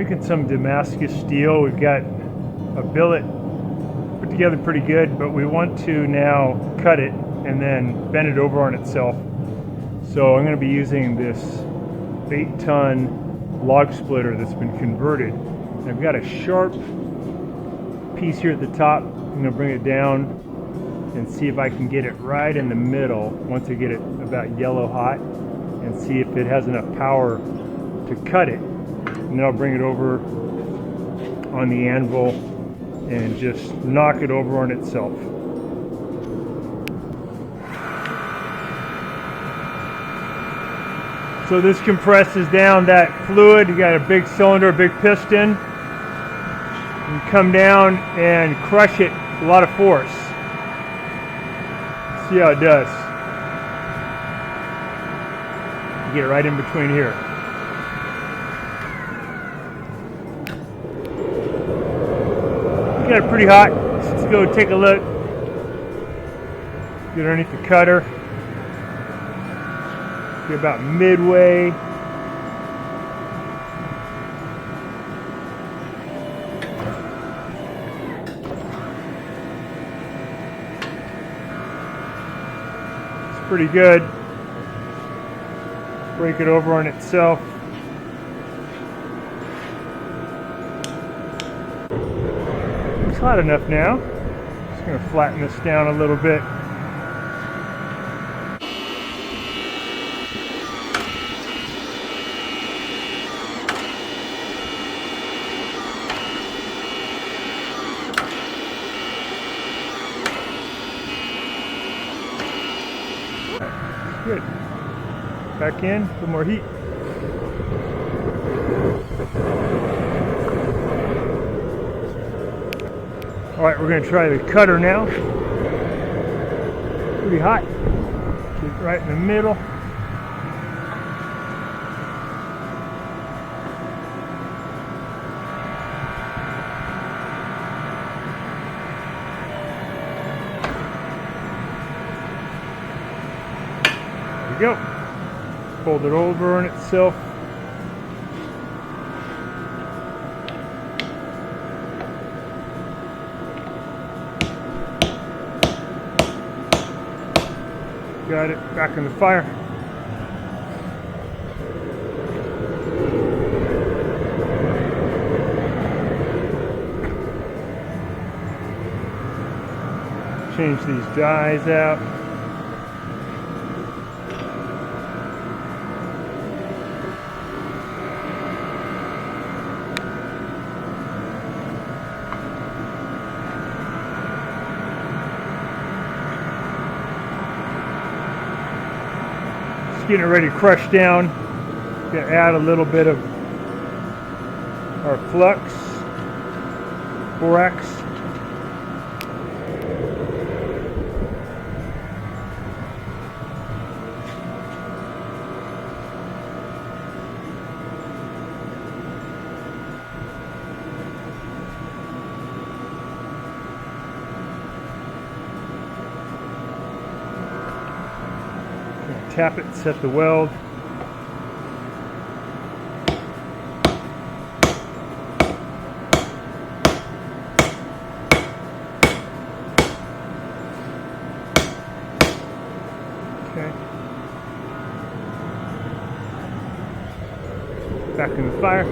Making some Damascus steel. We've got a billet put together pretty good, but we want to now cut it and then bend it over on itself. So I'm going to be using this 8-ton log splitter that's been converted. And I've got a sharp piece here at the top. I'm going to bring it down and see if I can get it right in the middle once I get it about yellow hot, and see if it has enough power to cut it. And then I'll bring it over on the anvil and just knock it over on itself. So this compresses down that fluid. You got a big cylinder, a big piston. You come down and crush it with a lot of force. See how it does. You get it right in between here. Got it pretty hot. Let's go take a look. Get underneath the cutter. Get about midway. It's pretty good. Break it over on itself. It's hot enough now. Just going to flatten this down a little bit. Good. Back in, a little more heat. All right, we're going to try the cutter now. Pretty hot. Get it right in the middle. There we go. Fold it over on itself. Got it, back in the fire. Change these dies out. Getting it ready to crush down. Gonna add a little bit of our flux, borax. Tap it, set the weld. Okay. Back in the fire.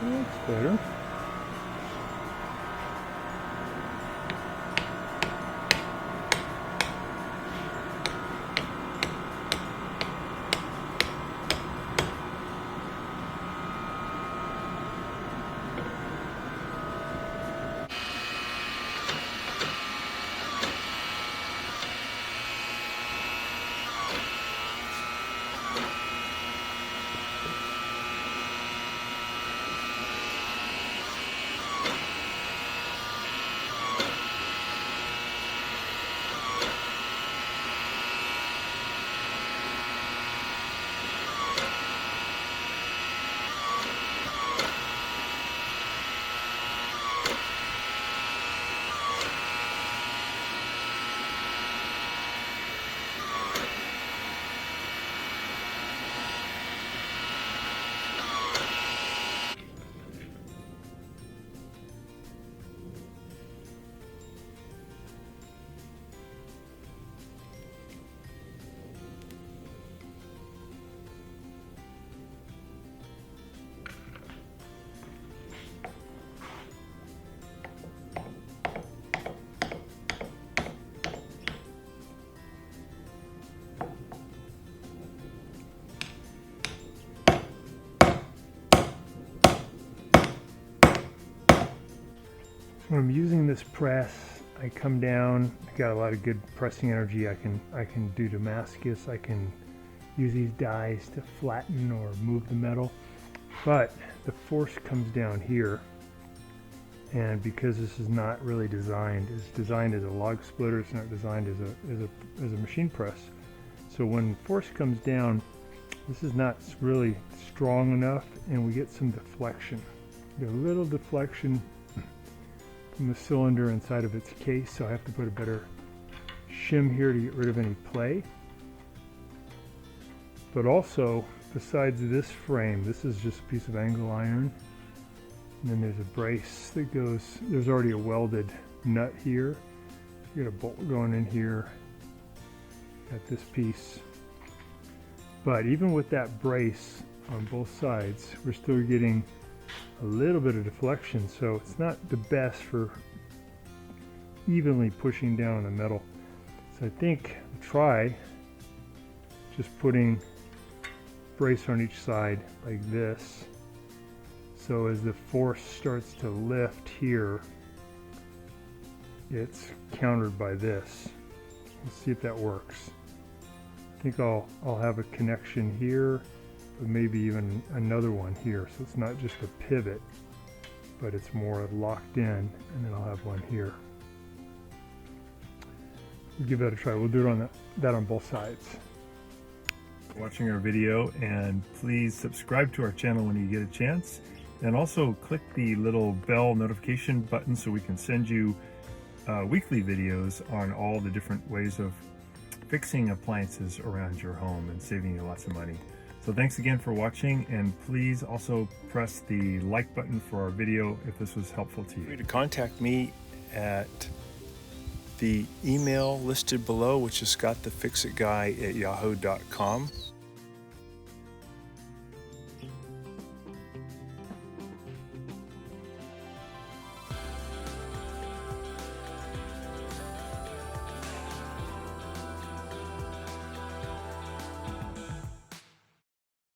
That's better. When I'm using this press, I come down, I got a lot of good pressing energy. I can do Damascus, I can use these dies to flatten or move the metal, but the force comes down here, and because this is not really designed, it's designed as a log splitter, it's not designed as a machine press. So when force comes down, this is not really strong enough, and we get some deflection. We get a little deflection from the cylinder inside of its case, so I have to put a better shim here to get rid of any play. But also, besides this frame, this is just a piece of angle iron, and then there's a brace that goes, there's already a welded nut here. You got a bolt going in here at this piece. But even with that brace on both sides, we're still getting a little bit of deflection, so it's not the best for evenly pushing down the metal. So I think I'll try just putting brace on each side like this, so as the force starts to lift here, it's countered by this. Let's see if that works. I think I'll have a connection here, but maybe even another one here, so it's not just a pivot, but it's more locked in, and then I'll have one here. We'll give that a try. We'll do it on that on both sides. Watching our video, and please subscribe to our channel when you get a chance, and also click the little bell notification button so we can send you weekly videos on all the different ways of fixing appliances around your home and saving you lots of money. So thanks again for watching, and please also press the like button for our video if this was helpful to you. Feel free to contact me at the email listed below, which is scottthefixitguy@yahoo.com.